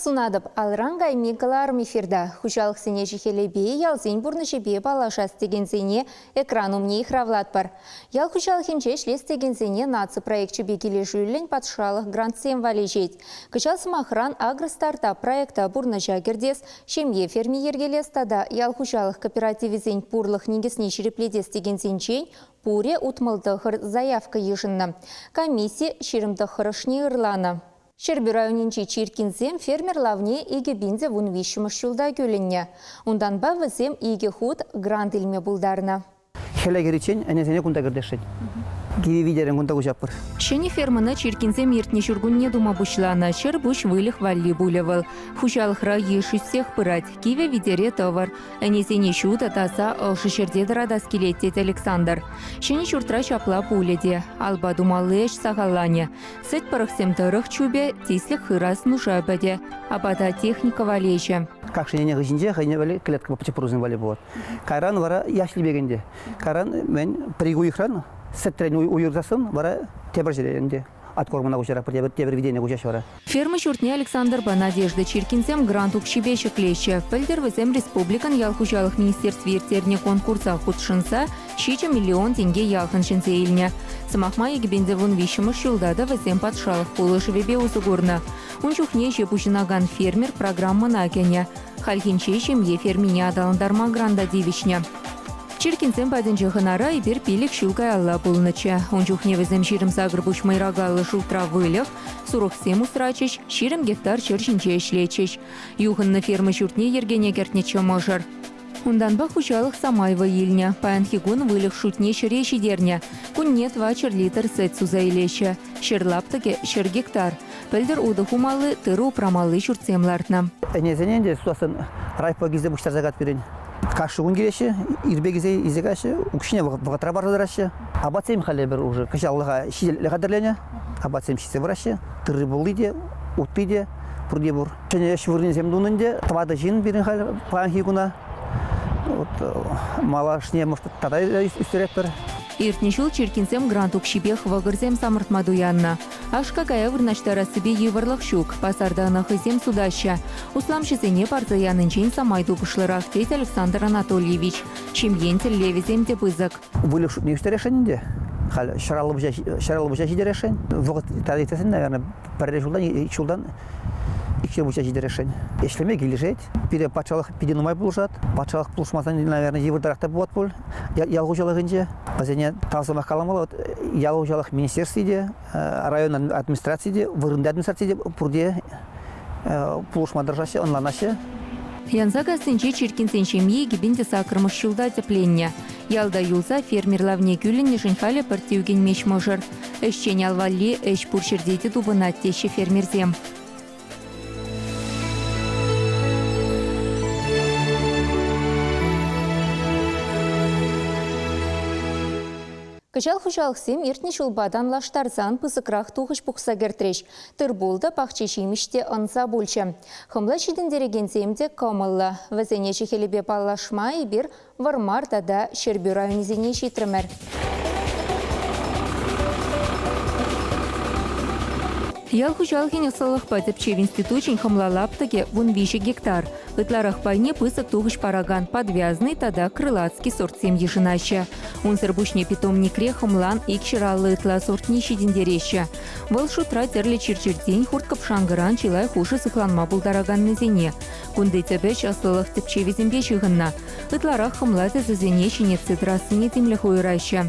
сунадып алранга мигаларым эфирда. Хучалық сене жихелебе, ялзин бурны жебе балашас деген зене экран умне ихравлат бар. Ял хучалық инчеш лес деген зене наци проект чебе келе жүлін патшалық грант сем валежет. Кычал самахран агростартап проекта бурны жагердес, шемье ферми ергелес тада ял хучалық кооперативизен пурлық негесне шерепледес деген зенчен пуре утмылдығыр заявка ешінна. Комиссия шеримдығырышне ырлана. Шербирайонинчи чиркинзем фермер лавне иге бинзе вун вишіміш жылда көлінне. Ундан ба візем иге худ грант илме булдарна. Хелегеричен, әнесене кунда кірдешен. Киви видерен кунда кучаппыр. Шені фермана чиркинзем ертне жүргінне дума бушлана, шыр буш вылых валли булевал. Хушалхра еші сех пырать, киви видере товар. Әнесене шу татаса шышерде дырада скелеттет Александр. Шені шуртра шапла пуледе, алба думалы эш сағалане. Сет парықсем тұрық чубе, тислік хырас нуша бәде, абада техника валейші. Как шенене гыжинже, хайне вали клетка по чепурузын вали болады. Кайран вара яшли бегенде. Кайран мен пригу ихран, сеттрен уйырдасын, вара тебір жеренде. Откормана кучара, тебір видене кучаш вара. Ферма шуртне Александр ба Надежда Чиркинзем грант укшибеші клещі. Пілдер візем республикан ялхучалық министерств ертеріне конкурса худшынса, 6 миллион тенге ялхыншынсе еліне. Самахма егібенде вун вишіміш жылдада візем патшалық полышы вебе усугурна. Унчухне жепушинаган фермер программына кене. Хальхинче шемье фермине адалындарма гранда девичне. Чиркинзем бәдінчі ғынара ибер пилік шылгай алла болыныча. Унчухне візем ширым сагыр буш майрагалы шултра вылық, 47 усрачыш, ширым гектар чыршинче ішлечіш. Юғынны фермы шуртне ергене кертнече можыр. Ундан ба хучалық Самайва еліне, паянхигун вылық шутне шыре шидерне. Күнне 2 литр сет суза елеші. Шырлаптыге шыр гектар. Пілдір уды хумалы тыру прамалы шуртсемлартна. Әнесененде суасын райпа гизде буштар загат берен. Кашығын келеші, ирбегізе изегаші, ұкшіне вғатыра бардырашы. Абатсем қале бір уже, кәші Аллаға шиделі қадырлене, абатсем шисе бұрашы, тыры болды де, ұтты де, бұрде бұр. Және шывырын земдуның де, тавады жин берін қал паянхигуна. Малашне, может, тадай үстерет бір. Иртнешул Чиркинзем грант укшибех вагырзем самыртмадуянна. Ашка кая вырнаштара себе еварлық шук, пасарда хызем судаща. Усламшысене парзаянынчен самайду пышлырах тет Александр Анатольевич. Чемьентел левизем де пызык. Вылық шут не үстерешен де? Шаралы бұша жидерешен. Вғыт традициясын, наверное, пәрде жылдан 2 бұша жидерешен. Ешлеме келешет. Пире патшалық пиде нумай бұлжат. Патшалық бұлшмасан, наверное, евырдарақта бұлат бұл. Ялғучалығынче. Азене тансымақ қаламалы. Ялғучалық министерстведе, район администрацияде, вырынды администрацияде бұрде бұлшмадыржашы, онланашы. Янза гастынче Чиркинзен шемье егібенде сақырмыш жылда тепленне. Ялда юлза фермерлавне күлінне жынхалі партиюген меш можыр. Әшчен алвалли әш пұршердейді дубына теші фермерзем. Кычал хучалықсем ертне шулбадан лаштарзан пысықрақ туғыш бұқса кертреш. Тыр болды пақчешіміште ынса бөлчі. Хымла шидін дерегенземде камылы. Візене жехелебе балашма ебір вармардада шербюра үнізене шетірмір. Ял хучалхин ысылық бәдіпче в институтчен хымлалаптыге вун 5 гектар. Ытларах пайне пысық туғыш параган подвязный тада крылацкий сортсем ешінаща. Унсыр бушне питомникре хымлан икширалы ытла сортне шидіндереща. Выл шутра терлі чирчерден хурткап шаңғыран чилай хуши сықланма бұлдараган незене. Кунды тәбәш асылық тіпче везембе шығынна. Ытларах хымлаты зазене шинет цитрасыне темлі хойраща.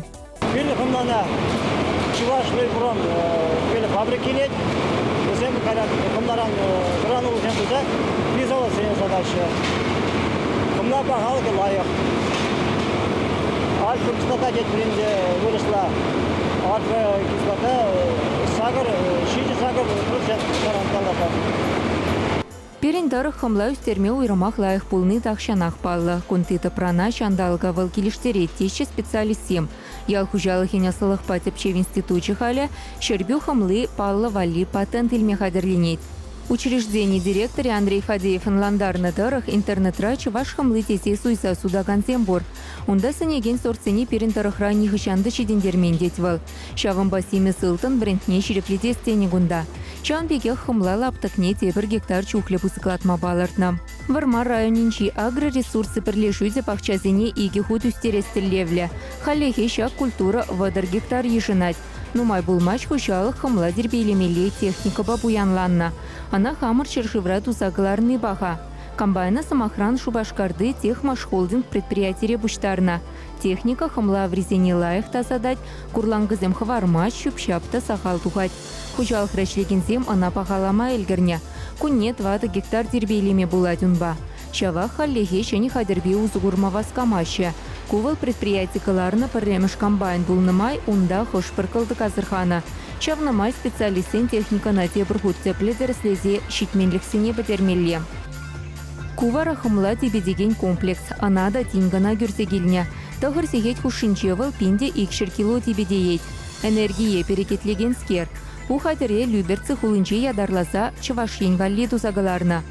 Чувашлы бұрын көлі фабрикелет, өзем құмдаран гранул жемдізі, визалы сене задача. Құмна бағалығы лайық. Альфа кислота жетпірінде вырысла. Альфа кислота сағыр, шиді сағыр 100% гаранталады. Перендар хымла үстерме уйрымақ лайық пулны тақшанақ паллы. Кунтыты прана шандалға выл келіштерет теші специалистем. Ял хужалықен асылық патепче в институтчы халі, шербю хымлы паллы вали патент илме қадырленет. Учреждение директоры Андрей Фадеев ландарны тырых интернетра чуваш хамлы тесе суйса судаган зембор. Унда сынеген сорцени перин тырыхра нихышанды чидендермен детвал. Шавын басиме сылтын брендне шереплете стени гунда. Чан беге хымла лаптыкне тебір гектар чухле пусыклатма балыртна. Вармар районинчи агроресурсы бірлешузе пахчазене иги худ үстерестіллевле. Халехе шак культура вадар гектар ешынать. Нумай булмач хушалық хымла дербейлемеле техника бабуянланна. Она хамыр чершевра тузагларный баха. Комбайна самохран шубашкарды техмашхолдинг предприятие буштарна. Техника хымла врезене лайық тазадать, курлангызем хавармач шупшапта сахал тухать. Хужалық рәшлегензем ана пахалама элгерня. Кунне 20 гектар дербейлеме буладюнба. Шава халлехе шені хадербе узугурма васкамаще. Кувал предприятикаларна парремеш комбайн булнымай унда хошпыр кылды казырхана. Шавнымай специалистен техника на тебір тепле дәріслезе шитменліксіне бідермелле. Кувара хымла тебедеген комплекс, анада тингана гүрзегеліне. Тағыр сегет хушинчевал пинде икшір кило тебедеет. Энергия перекетлеген скер. У хадере люберцы хулынче ядарласа чывашен валли тузагаларна.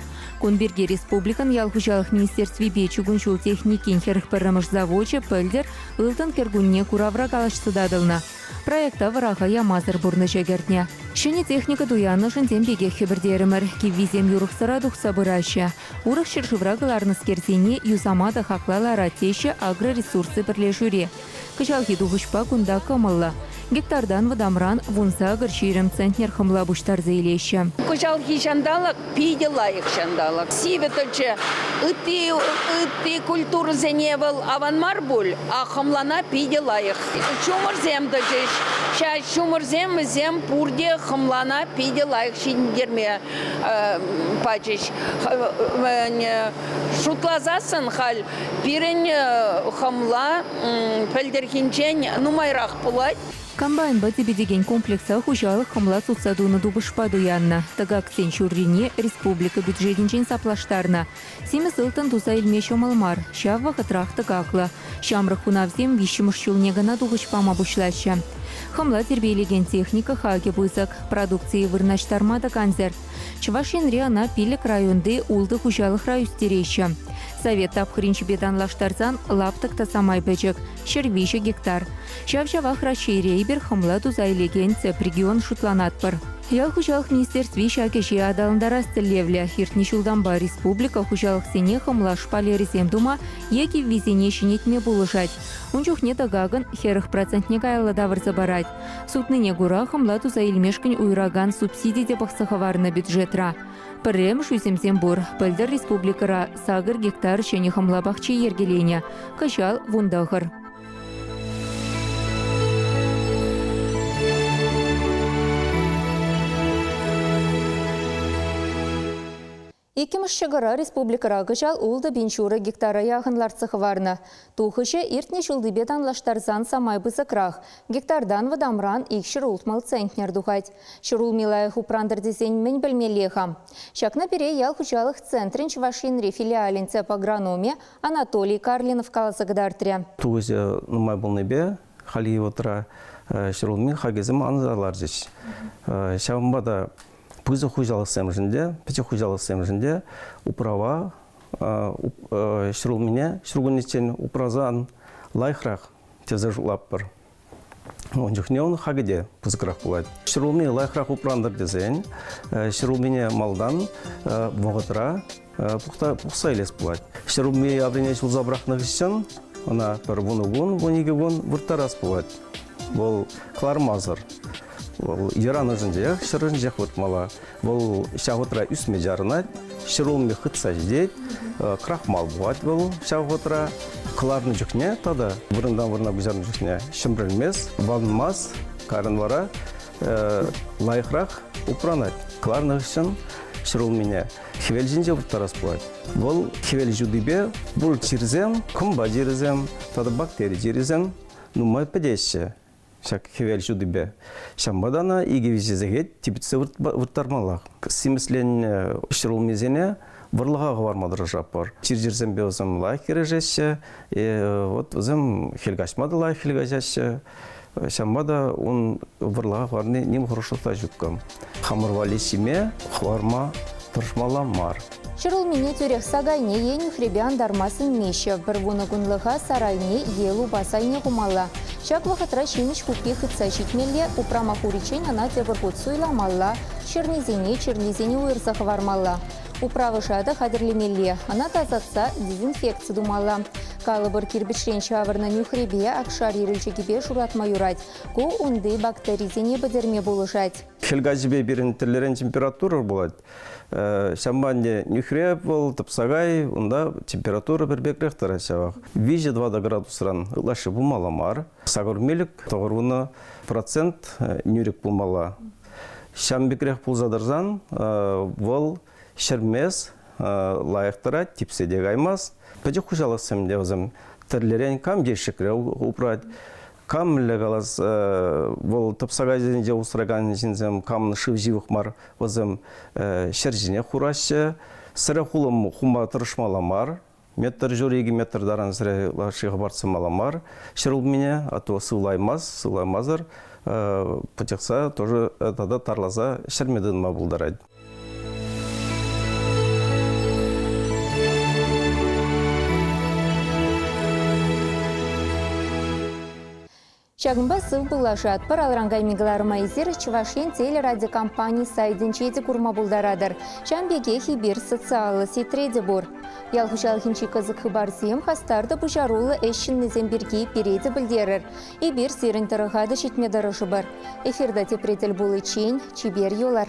Конберге республикан ялхужалық министерстве бечугуншул техникин херхпырымыш заводче пөлдер ылтын кергунне куравра калашсыдадылна. Проекта вараға ямазыр бурны жегердне. Шыне техника дуяны жынден беге хебірдерімір, кеввизем юрықсыра дұқса бұраща. Урық шыршыврағыларны скерзене юзамада хақлалара теші агроресурсы бірлешуре. Кычалхи дұғышпа күнда кымылла. Гектардан вадамран вунса гырширым центнер хымла буштар зейлеші. Кычалхи шандалак, пиде лайық шандалак. Сиветоче, ыты культуры зеневал аванмар буль, а хымлана пиде лайық. Чумырзем дочеш, ша чумырзем зем пурде хымлана пиде лайық шиндерме пачеш. Шутлазасын хал, пирен хымла пәлдерхинчен нумайрақ пулать. Комбайн бәтебедеген комплекса хужалық хымла сутсадуны дубышпаду янна. Тагак сен шуррине республика бюджетінчен саплаштарна. Семі сылтын туза илмеші малмар. Шав вақытрах тагакла. Шамрық хунавзем вишімыш шулнегана дубышпама бушлаща. Хымла тербейлеген техника хаге бұйзак. Продукции вырнаштармада канзер. Чывашен ана пилік районды улды хужалық райустерейші. Совет тапхыринчі беданлаштарзан лаптық тасамай бәжік, шервиші гектар. Шавшавах раширейбір хымла тузайлеген цеп регион шутланатпыр. Ял хужалық министерстве шакеші адалындара стілевлі. Хиртні шулданба республика хужалық сене хымла шпалі реземдума еки визене шинетме булышать. Унчухне тагагын херых процентне кайылы давырзы барать. Сутныне гура хымла тузайлмешкін уйраган субсидий деп ақсықыварны бюджетра. Піррем шүйсемсен бұр, пөлдір республикара сағыр гектар шені хымлабақчы ергелене. Кашал вундағыр. Икимыш шығыра республикара кашал улды бенчуры гектара яғынлар цықыварны. Тухышы иртне шулдыбет анлаштарзан самай бысықрақ. Гектардан вадамран икшір ултмал центнер духать. Шырул милайық упрандыр десен мен білмелехам. Шакна пере ял хучалық центрин Чувашинри филиалин цеп агрономия Анатолий Карлинов каласыгдартре. Туғызы нумай болнебе, хали отра шырулмен хагезім анзалар жеш. Шавымбада пызы хужалық сәмжінде, пече хужалық сәмжінде управа шырулмене, шырулгенечен управзан лайхрақ тезі жулап бір. Он жүхне он хагеде пызықрақ болады. Шырулмен лайхрақ упрандыр дезен, шырулмене малдан вғытыра пұқса елес болады. Шырулмен абрене шыл забрақны ғышын, она бір вұны-вұн, вұнеге-вұн вұрттарас болады. Бұл клармазыр. Ираны жынде, шырын жақ вұртмала. Бұл шағытыра үсме жарынат, шырулме қытса ждет, крахмал болады бұл шағытыра. Қыларны жүхне, тада вұрындан-вұрына бұжарын жүхне шымбірілмес, валынмас, карын вара, лайықрақ ұпранат. Қыларны ғышын шырулмене хевел жынде вұрттарас болады. Бұл хевел жүдібе, бұл чирзем, күмба жерізем, тада бактери жерізем, нумай пәдеші. Шак хевел жүдібе. Шамбадана иге визезегет типітсе вұрттармалақ. Симеслен шырулмезене вұрлыға ғавармадыр жапыр. Чиржерзем беузым лайк кережеші, вот өзім хелгашмады лайк хелгажашы. Шамбада он вырла варны ним хорошо тажуткам. Хамырвали семья, хварма тұршмаламар. Шырыл мине тюрех сагайне ені хребян дармасын меші. Бір вуны күнліға сарайне елу басайне ғумалла. Шак вақытра шеміш купе хытса шитмелле, упрама хуричен ана тевыргут суйламалла, чернезене уйырса хвармалла. Управы шады хадырлемелле, ана тазатса дезинфекция думалла. Калыбыр кирбичлен чавырны нюхребе акшар ерілчегебе шуратма юрать. Ку унды бактеризене бідерме болышать. Хелгазибе берін тірлерен температура болады. Шамбанде нюхреб бол, тапсагай, онда температура бір бекрек тарасявақ. Виже 2 градусран ұлашы бұлмаламар. Сағырмелік тоғыруны процент нюрек бұлмала. Шам бекрек бұлзадырзан, бол шермес лайықтыра типседег аймас. Пәді құжаласым деузым, тірлерен кам дешікре ұпырат. Кам легалас бол тапсагайзен же усраган жинзем кам шывживых мар возым шержине хурашы. Сыры хулым хума тұрышмаламар. Метр жореги метр даран сыры лашыға барсымаламар. Шырыл мене ато сылаймазыр. Пытекса тоже тада тарлаза шермедін ма бұлдарайды. Чагымба сыл бұлашат. Пар алрангай мегаларыма изер Чувашен телерадиокомпании сайден чеди курма бұлдарадыр. Чамбеге хибир социалы сетреде бұр. Ялхушалхинчи қызық хыбарзем хастарды бұжарулы әшін незен бірге переді білдерір. Ибір серін тұрығады шетмедары жыбыр. Эфирда тепретел бұлы чейн, чибер йолар.